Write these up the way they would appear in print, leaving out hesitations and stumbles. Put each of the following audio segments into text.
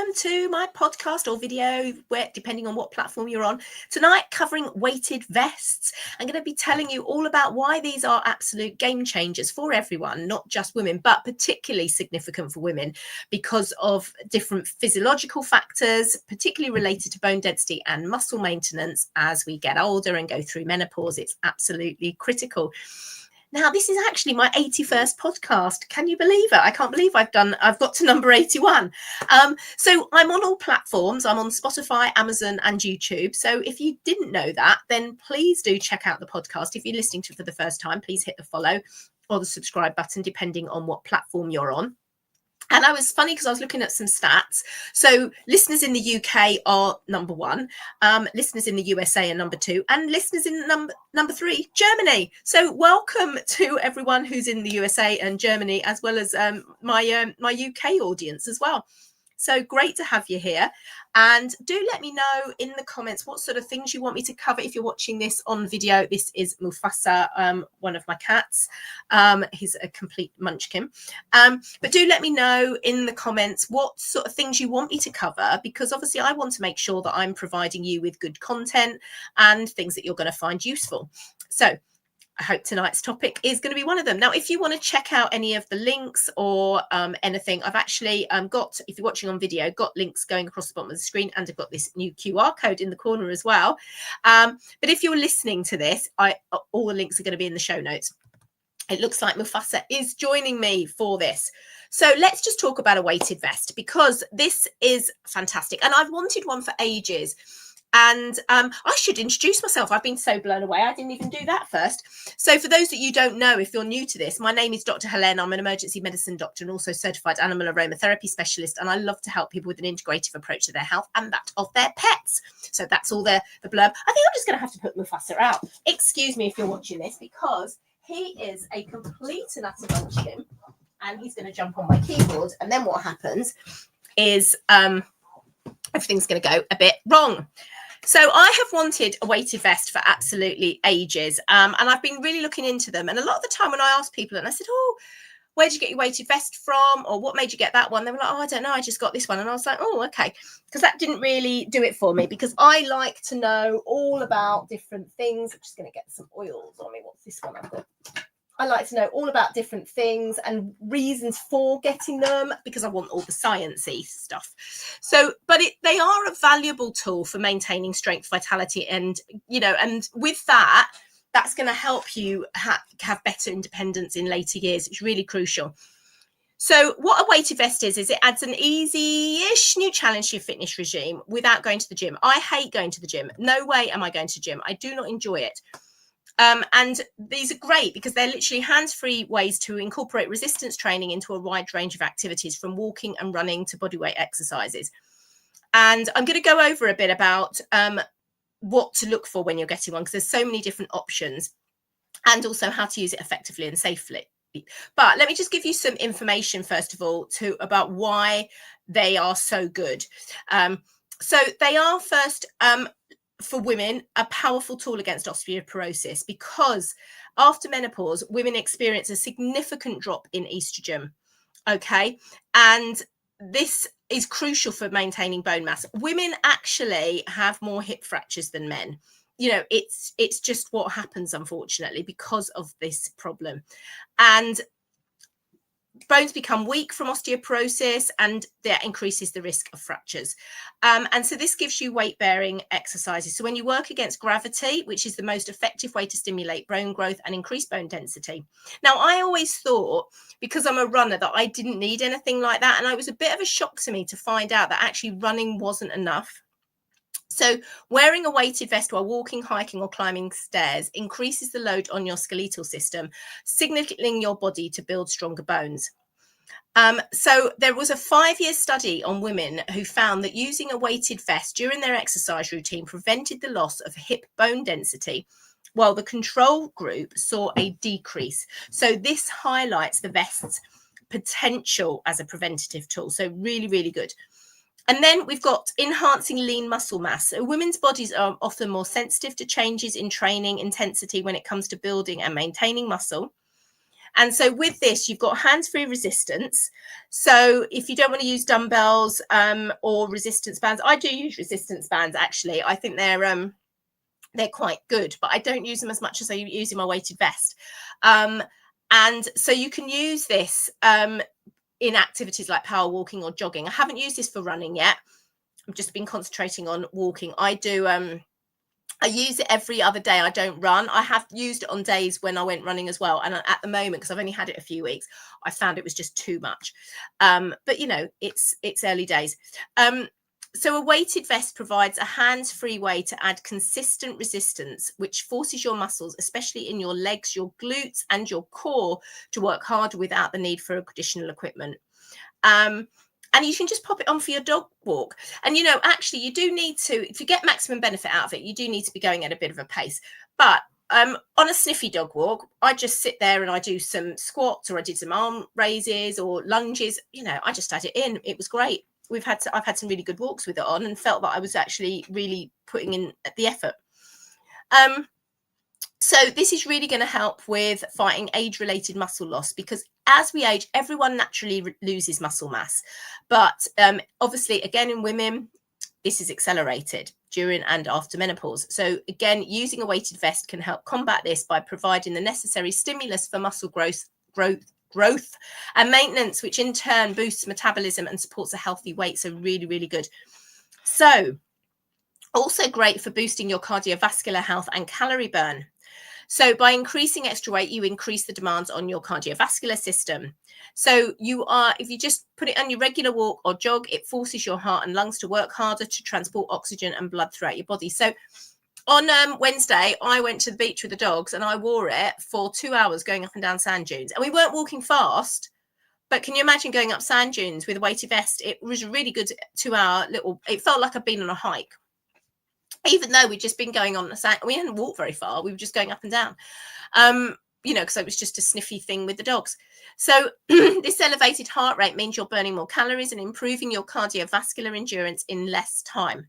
welcome to my podcast or video, where depending on what platform you're on. Tonight, covering weighted vests. I'm going to be telling you all about why these are absolute game changers for everyone, not just women, but particularly significant for women because of different physiological factors, particularly related to bone density and muscle maintenance as we get older and go through menopause. It's absolutely critical. Now, this is actually my 81st podcast. Can you believe it? I can't believe I've got to number 81. So I'm on all platforms. I'm on Spotify, Amazon, and YouTube. So if you didn't know that, then please do check out the podcast. If you're listening to it for the first time, please hit the follow or the subscribe button, depending on what platform you're on. And I was funny because I was looking at some stats. So listeners in the UK are number one, listeners in the USA are number two, and listeners in number three, Germany. So welcome to everyone who's in the USA and Germany, as well as my UK audience as well. So great to have you here. And do let me know in the comments what sort of things you want me to cover if you're watching this on video. This is Mufasa, one of my cats. He's a complete munchkin. But do let me know in the comments what sort of things you want me to cover, because obviously I want to make sure that I'm providing you with good content and things that you're going to find useful. So I hope tonight's topic is going to be one of them. Now, if you want to check out any of the links or anything, I've actually got, if you're watching on video, got links going across the bottom of the screen, and I've got this new QR code in the corner as well. But if you're listening to this, all the links are going to be in the show notes. It looks like Mufasa is joining me for this. So let's just talk about a weighted vest, because this is fantastic. And I've wanted one for ages. And I should introduce myself. I've been so blown away. I didn't even do that first. So for those that you don't know, if you're new to this, my name is Dr. Helene. I'm an emergency medicine doctor and also certified animal aromatherapy specialist. And I love to help people with an integrative approach to their health and that of their pets. So that's all the blurb. I think I'm just going to have to put Mufasa out. Excuse me if you're watching this, because he is a complete and utter munchkin. And he's going to jump on my keyboard. And then what happens is everything's going to go a bit wrong. So I have wanted a weighted vest for absolutely ages, and I've been really looking into them. And a lot of the time when I ask people and I said, oh, where did you get your weighted vest from? Or what made you get that one? They were like, oh, I don't know. I just got this one. And I was like, oh, okay. Because that didn't really do it for me, because I like to know all about different things. I'm just going to get some oils on me. What's this one I've got? I like to know all about different things and reasons for getting them, because I want all the sciencey stuff. So, but they are a valuable tool for maintaining strength, vitality, and, and with that, that's going to help you have better independence in later years. It's really crucial. So what a weighted vest is it adds an easy-ish new challenge to your fitness regime without going to the gym. I hate going to the gym. No way am I going to the gym. I do not enjoy it. And these are great because they're literally hands-free ways to incorporate resistance training into a wide range of activities, from walking and running to bodyweight exercises. And I'm going to go over a bit about what to look for when you're getting one, because there's so many different options, and also how to use it effectively and safely. But let me just give you some information, first of all, about why they are so good. So they are first... for women, a powerful tool against osteoporosis, because after menopause, women experience a significant drop in estrogen. Okay. And this is crucial for maintaining bone mass. Women actually have more hip fractures than men. It's just what happens, unfortunately, because of this problem. And bones become weak from osteoporosis, and that increases the risk of fractures. And so this gives you weight-bearing exercises. So when you work against gravity, which is the most effective way to stimulate bone growth and increase bone density. Now, I always thought, because I'm a runner, that I didn't need anything like that. And it was a bit of a shock to me to find out that actually running wasn't enough. So wearing a weighted vest while walking, hiking, or climbing stairs increases the load on your skeletal system, signaling your body to build stronger bones. So there was a 5-year study on women who found that using a weighted vest during their exercise routine prevented the loss of hip bone density, while the control group saw a decrease. So this highlights the vest's potential as a preventative tool. So really, really good. And then we've got enhancing lean muscle mass. So women's bodies are often more sensitive to changes in training intensity when it comes to building and maintaining muscle. And so with this, you've got hands-free resistance. So if you don't want to use dumbbells or resistance bands, I do use resistance bands, actually. I think they're quite good, but I don't use them as much as I use in my weighted vest. And so you can use this in activities like power walking or jogging. I haven't used this for running yet. I've just been concentrating on walking. I use it every other day. I don't run. I have used it on days when I went running as well. And at the moment, because I've only had it a few weeks, I found it was just too much. But you know, it's early days. So a weighted vest provides a hands-free way to add consistent resistance, which forces your muscles, especially in your legs, your glutes, and your core, to work harder without the need for additional equipment. And you can just pop it on for your dog walk. And, you know, actually, you do need to, if you get maximum benefit out of it, you do need to be going at a bit of a pace. But on a sniffy dog walk, I just sit there and I do some squats, or I did some arm raises or lunges. You know, I just had it in. It was great. I've had some really good walks with it on, and felt that I was actually really putting in the effort. So this is really going to help with fighting age-related muscle loss, because as we age, everyone naturally loses muscle mass. But obviously, again, in women, this is accelerated during and after menopause. So again, using a weighted vest can help combat this by providing the necessary stimulus for muscle growth and maintenance, which in turn boosts metabolism and supports a healthy weight. So really, really good. So also great for boosting your cardiovascular health and calorie burn. So by increasing extra weight, you increase the demands on your cardiovascular system. So if you just put it on your regular walk or jog, it forces your heart and lungs to work harder to transport oxygen and blood throughout your body. So on Wednesday, I went to the beach with the dogs and I wore it for 2 hours going up and down sand dunes. And we weren't walking fast, but can you imagine going up sand dunes with a weighted vest? It was a really good 2 hour it felt like I'd been on a hike. Even though we'd just been going on the sand, we hadn't walked very far. We were just going up and down, you know, because it was just a sniffy thing with the dogs. So this elevated heart rate means you're burning more calories and improving your cardiovascular endurance in less time.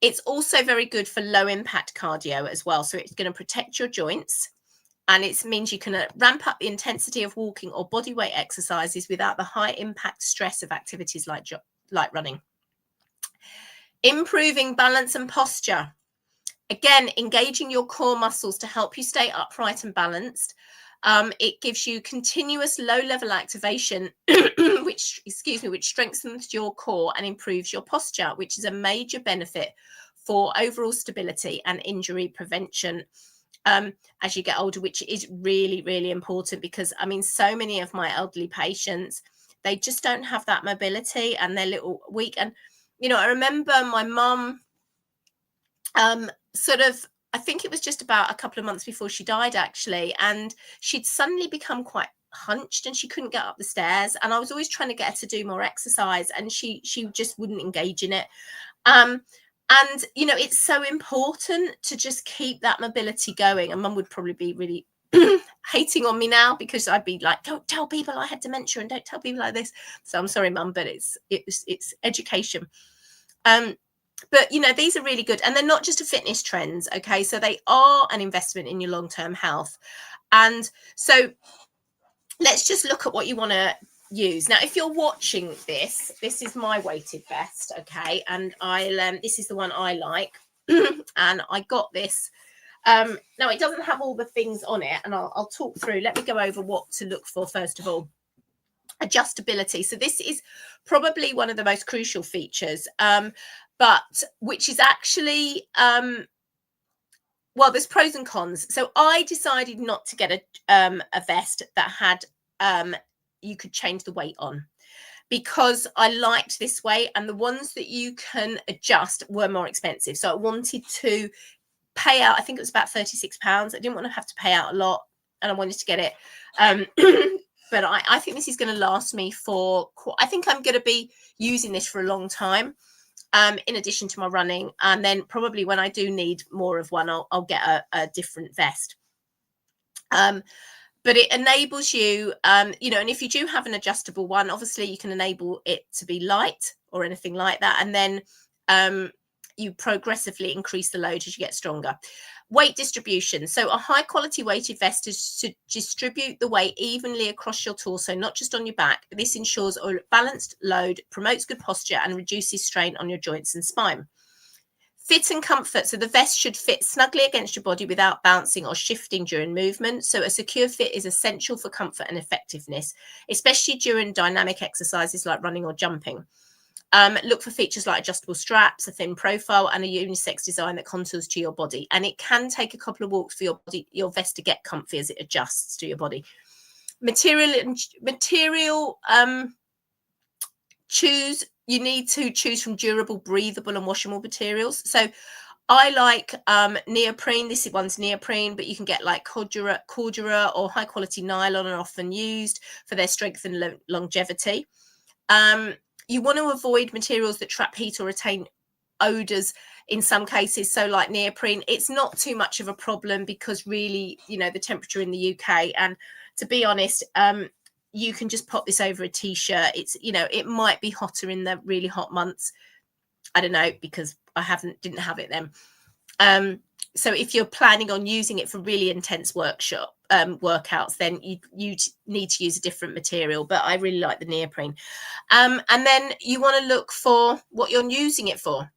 It's also very good for low impact cardio as well. So it's going to protect your joints, and it means you can ramp up the intensity of walking or body weight exercises without the high impact stress of activities like running. Improving balance and posture. Again, engaging your core muscles to help you stay upright and balanced. It gives you continuous low-level activation, which strengthens your core and improves your posture, which is a major benefit for overall stability and injury prevention as you get older, which is really, really important, because, I mean, so many of my elderly patients, they just don't have that mobility and they're little weak. And you know, I remember my mum I think it was just about a couple of months before she died, actually, and she'd suddenly become quite hunched and she couldn't get up the stairs. And I was always trying to get her to do more exercise, and she just wouldn't engage in it. And, you know, it's so important to just keep that mobility going. And Mum would probably be really hating on me now, because I'd be like, don't tell people I had dementia and don't tell people like this. So I'm sorry, Mum, but it's education. But, you know, these are really good, and they're not just a fitness trends. Okay. So they are an investment in your long-term health. And so let's just look at what you want to use. Now, if you're watching this is my weighted vest. Okay. And this is the one I like. And I got this. Now it doesn't have all the things on it, and I'll talk through. Let me go over what to look for. First of all, adjustability. So this is probably one of the most crucial features, but which is actually, well, there's pros and cons. So I decided not to get a vest that had, you could change the weight on, because I liked this way, and the ones that you can adjust were more expensive. So I wanted to pay out, I think it was about £36. I didn't want to have to pay out a lot, and I wanted to get it. But I think this is going to last me for, I think I'm going to be using this for a long time, in addition to my running. And then probably when I do need more of one, I'll get a different vest. But it enables you, you know, and if you do have an adjustable one, obviously you can enable it to be light or anything like that. And then you progressively increase the load as you get stronger. Weight distribution. So a high quality weighted vest is to distribute the weight evenly across your torso, not just on your back. This ensures a balanced load, promotes good posture, and reduces strain on your joints and spine. Fit and comfort. So the vest should fit snugly against your body without bouncing or shifting during movement. So a secure fit is essential for comfort and effectiveness, especially during dynamic exercises like running or jumping. Look for features like adjustable straps, a thin profile, and a unisex design that contours to your body. And it can take a couple of walks for your vest to get comfy as it adjusts to your body. Material, you need to choose from durable, breathable, and washable materials. So I like neoprene. This one's neoprene, but you can get like cordura or high quality nylon are often used for their strength and longevity. You want to avoid materials that trap heat or retain odors in some cases. So like neoprene, it's not too much of a problem because really, the temperature in the UK, and to be honest, you can just pop this over a t-shirt. It's, it might be hotter in the really hot months. I don't know, because I didn't have it then. So if you're planning on using it for really intense workouts, then you need to use a different material. But I really like the neoprene. And then you want to look for what you're using it for.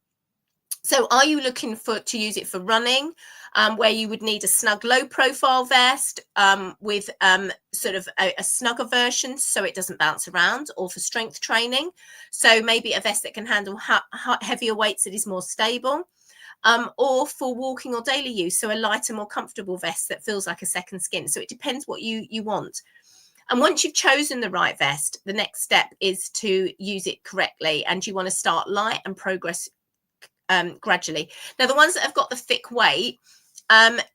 So are you looking to use it for running, where you would need a snug low profile vest with sort of a snugger version so it doesn't bounce around, or for strength training? So maybe a vest that can handle heavier weights that is more stable. Or for walking or daily use, so a lighter, more comfortable vest that feels like a second skin. So it depends what you want. And once you've chosen the right vest, the next step is to use it correctly, and you want to start light and progress gradually. Now, the ones that have got the thick weight,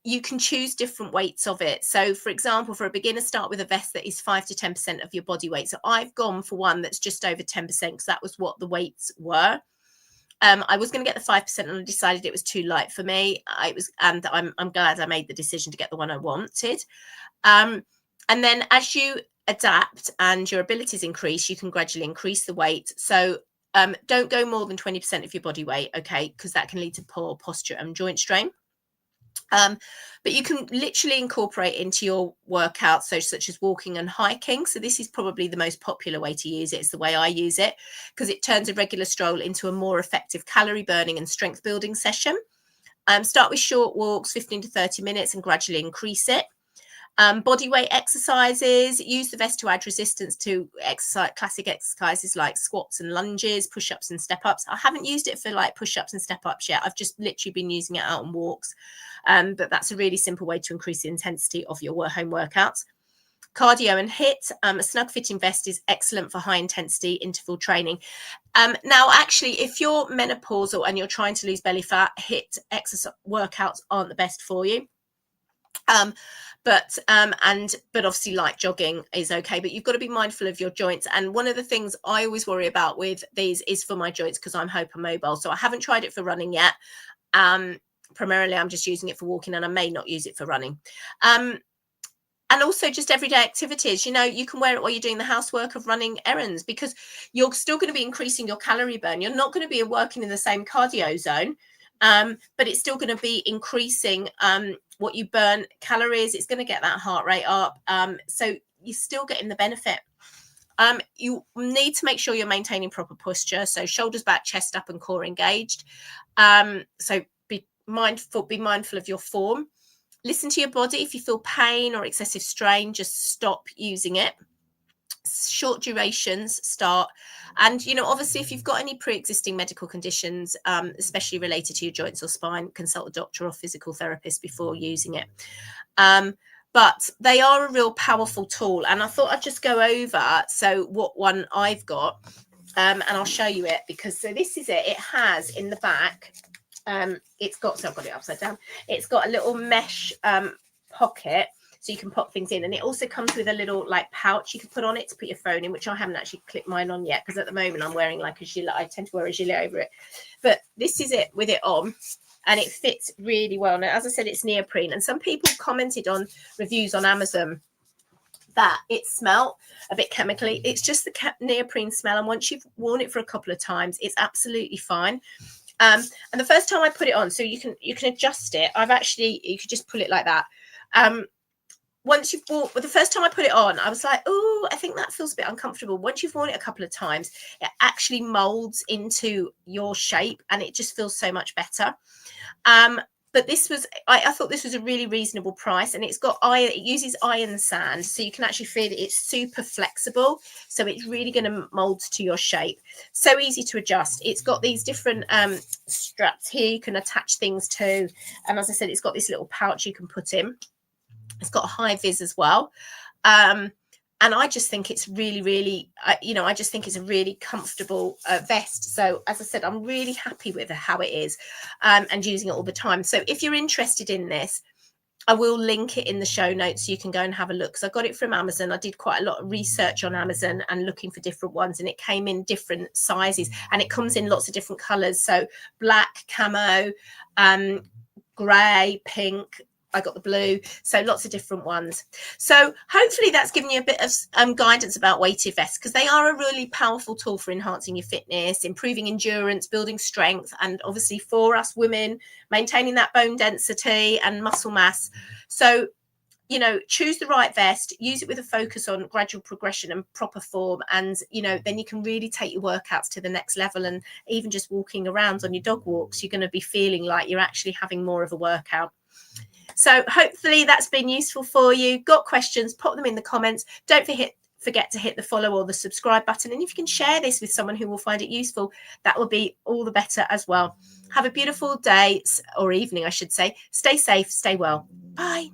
you can choose different weights of it. So, for example, for a beginner, start with a vest that is 5 to 10% of your body weight. So I've gone for one that's just over 10% because that was what the weights were. I was going to get the 5% and I decided it was too light for me. And I'm glad I made the decision to get the one I wanted. And then as you adapt and your abilities increase, you can gradually increase the weight. So don't go more than 20% of your body weight, okay, because that can lead to poor posture and joint strain. But you can literally incorporate into your workouts, such as walking and hiking. So this is probably the most popular way to use it. It's the way I use it, because it turns a regular stroll into a more effective calorie burning and strength building session. Start with short walks, 15 to 30 minutes, and gradually increase it. Body weight exercises, use the vest to add resistance to classic exercises like squats and lunges, push-ups and step-ups. I haven't used it for like push-ups and step-ups yet. I've just literally been using it out on walks. But that's a really simple way to increase the intensity of your home workouts. Cardio and HIIT. A snug fitting vest is excellent for high intensity interval training. Now, actually, if you're menopausal and you're trying to lose belly fat, HIIT exercise workouts aren't the best for you. But obviously light jogging is okay, but you've got to be mindful of your joints. And one of the things I always worry about with these is for my joints, because I'm hypermobile. So I haven't tried it for running yet. Primarily I'm just using it for walking, and I may not use it for running. And also just everyday activities. You can wear it while you're doing the housework of running errands, because you're still going to be increasing your calorie burn. You're not going to be working in the same cardio zone, but it's still going to be increasing what you burn calories. It's going to get that heart rate up. So you're still getting the benefit. You need to make sure you're maintaining proper posture. So shoulders back, chest up, and core engaged. So be mindful of your form. Listen to your body. If you feel pain or excessive strain, just stop using it. Short durations start. And obviously, if you've got any pre-existing medical conditions, especially related to your joints or spine, consult a doctor or physical therapist before using it. But they are a real powerful tool, and I thought I'd just go over what one I've got, and I'll show you it, because this is it. It has in the back, I've got it upside down. It's got a little mesh pocket, so you can pop things in, and it also comes with a little pouch you can put on it to put your phone in, which I haven't actually clipped mine on yet, because at the moment I'm wearing a gilet. I tend to wear a gilet over it, but this is it with it on, and it fits really well. Now, as I said, it's neoprene, and some people commented on reviews on Amazon that it smelled a bit chemically. It's just the neoprene smell, and once you've worn it for a couple of times, it's absolutely fine. And the first time I put it on, so you can adjust it. You could just pull it like that. Once you've bought, the first time I put it on, I was like, oh, I think that feels a bit uncomfortable. Once you've worn it a couple of times, it actually molds into your shape and it just feels so much better. But this was, I thought this was a really reasonable price, and it's got iron, it uses iron sand, so you can actually feel it's super flexible. So it's really going to mold to your shape. So easy to adjust. It's got these different straps here you can attach things to. And as I said, it's got this little pouch you can put in. It's got a high vis as well. And I just think it's really, really, I just think it's a really comfortable vest. So as I said, I'm really happy with how it is and using it all the time. So if you're interested in this, I will link it in the show notes so you can go and have a look. So I got it from Amazon. I did quite a lot of research on Amazon and looking for different ones, and it came in different sizes and it comes in lots of different colors. So black, camo, grey, pink. I got the blue, so lots of different ones. So hopefully that's given you a bit of guidance about weighted vests, because they are a really powerful tool for enhancing your fitness, improving endurance, building strength, and obviously for us women, maintaining that bone density and muscle mass. So, choose the right vest, use it with a focus on gradual progression and proper form. And, then you can really take your workouts to the next level. And even just walking around on your dog walks, you're going to be feeling like you're actually having more of a workout. So hopefully that's been useful for you. Got questions, pop them in the comments. Don't forget to hit the follow or the subscribe button. And if you can share this with someone who will find it useful, that will be all the better as well. Have a beautiful day, or evening, I should say. Stay safe, stay well. Bye.